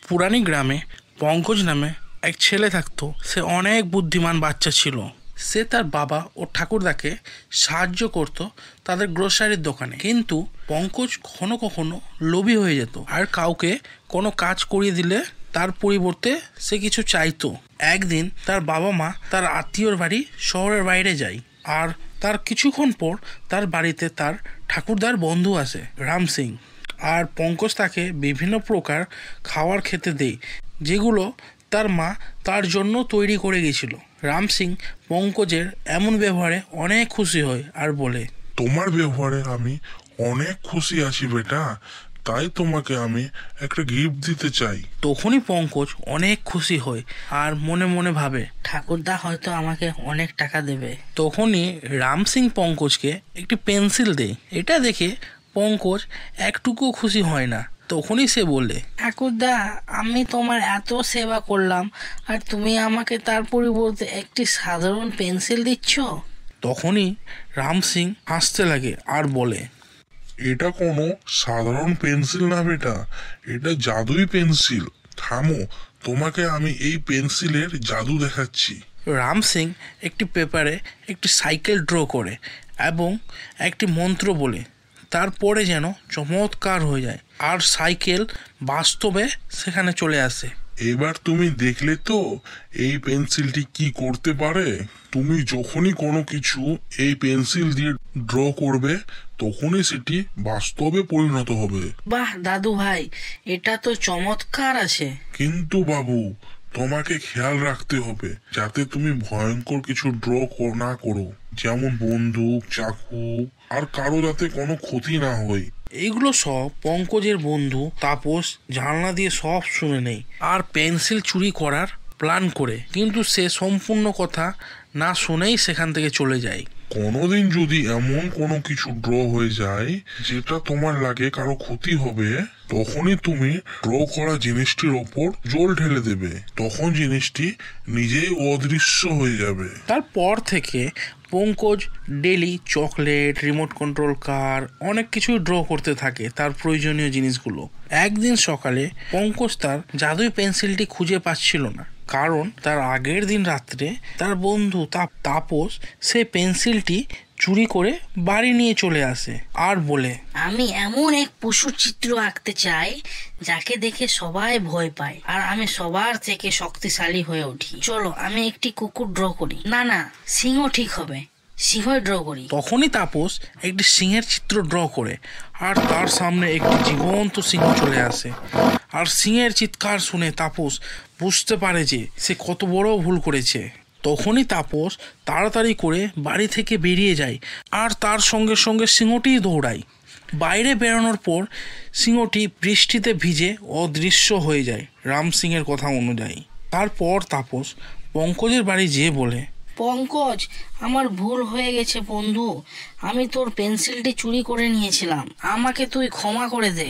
পুরানি গ্রামে পঙ্কজ নামে এক ছেলে থাকতো। সে অনেক বুদ্ধিমান বাচ্চা ছিল। সে তার বাবা ও ঠাকুরদাকে সাহায্য করত তাদের গ্রোসারির দোকানে। কিন্তু পঙ্কজ কখনো কখনো লোভী হয়ে যেত আর কাউকে কোনো কাজ করিয়ে দিলে তার পরিবর্তে সে কিছু চাইতো। একদিন তার বাবা মা তার আত্মীয়র বাড়ি শহরের বাইরে যায়, আর তার কিছুক্ষণ পর তার বাড়িতে তার ঠাকুরদার বন্ধু আসে, রাম সিং। আর পঙ্কজ তাকে বিভিন্ন প্রকার খাবার খেতে দেয়, যেগুলো তার মা তার জন্য তৈরি করে গেছিল। রাম সিং পঙ্কজের এমন ব্যবহারে অনেক খুশি হয় আর বলে, তোমার ব্যবহারে আমি অনেক খুশি আছি বেটা, তাই তোমাকে আমি একটা গিফট দিতে চাই। তখনই পঙ্কজ অনেক খুশি হয় আর মনে মনে ভাবে, ঠাকুরদা হয়তো আমাকে অনেক টাকা দেবে। তখনই রাম সিং পঙ্কজকে একটি পেন্সিল দেয়। এটা দেখে পঙ্কজ একটুকু খুশি হয় না। তখনই সে বলে, ঠাকুরদা, আমি তোমার এত সেবা করলাম আর তুমি আমাকে তার পরিবর্তে একটি সাধারণ পেন্সিল দিচ্ছ? তখনই রাম সিং হাসতে লাগে আর বলে, এটা কোনো সাধারণ পেন্সিল না বেটা, এটা জাদুই পেন্সিল। থামো, তোমাকে আমি এই পেন্সিলের জাদু দেখাচ্ছি। রাম সিং একটি পেপারে একটি সাইকেল ড্র করে এবং একটি মন্ত্র বলে। তারপরে যেন চমৎকার হয়ে যায় আর সাইকেল বাস্তবে সেখানে চলে আসে। এবার তুমি দেখলে তো এই পেন্সিলটি কি করতে পারে। তুমি যখনই কোনো কিছু এই পেন্সিল দিয়ে ড্র করবে, তখনই সেটি বাস্তবে পরিণত হবে। বাহ দাদু ভাই, এটা তো চমৎকার আছে। কিন্তু বাবু, তোমাকে খেয়াল রাখতে হবে যাতে তুমি ভয়ঙ্কর কিছু ড্র না করো, যেমন বন্দুক, চাকু, আর কারো যাতে কোনো ক্ষতি না হয়। এইগুলো সব পঙ্কজের বন্ধু তাপস জানলা দিয়ে সব শুনে নেয় আর পেন্সিল চুরি করার প্ল্যান করে, কিন্তু সে সম্পূর্ণ কথা না শুনেই সেখান থেকে চলে যায়। কোনোদিন যদি এমন কোনো কিছু ড্র হয়ে যায় যেটা তোমার লাগে কারো ক্ষতি হবে, তখনই তুমি ড্র করা জিনিসটির ওপর জল ঢেলে দেবে। তখন জিনিসটি নিজেই অদৃশ্য হয়ে যাবে। তারপর থেকে Pankaj daily chocolate, remote control car, অনেক কিছুই ড্র করতে থাকে তার প্রয়োজনীয় জিনিসগুলো। একদিন সকালে পঙ্কজ তার জাদুই পেন্সিলটি খুঁজে পাচ্ছিল না, কারণ তার আগের দিন রাত্রে তার বন্ধু তাপস সে পেন্সিলটি চুরি করে বাড়ি নিয়ে চলে আসে আর বলে, আমি এমন এক পশুর চিত্র আঁকতে চাই যাকে দেখে সবাই ভয় পায় আর আমি সবার থেকে শক্তিশালী হয়ে উঠি। চলো আমি একটি কুকুর ড্র করি। না না, সিংহ ঠিক হবে, সিংহই ড্র করি। তখনই তাপস একটি সিংহের চিত্র ড্র করে আর তার সামনে একটি জীবন্ত সিংহ চলে আসে। আর সিংহের চিৎকার শুনে তাপস বুঝতে পারে যে সে কত বড় ভুল করেছে। তখনই তাপস তাড়াতাড়ি করে বাড়ি থেকে বেরিয়ে যায় আর তার সঙ্গে সঙ্গে সিংহটি দৌড়ায়। বাইরে বেরোনোর পর সিংহটি বৃষ্টিতে ভিজে অদৃশ্য হয়ে যায় রাম সিংয়ের কথা অনুযায়ী। তারপর তাপস পঙ্কজের বাড়ি যেয়ে বলে, পঙ্কজ, আমার ভুল হয়ে গেছে বন্ধু, আমি তোর পেন্সিলটি চুরি করে নিয়েছিলাম, আমাকে তুই ক্ষমা করে দে।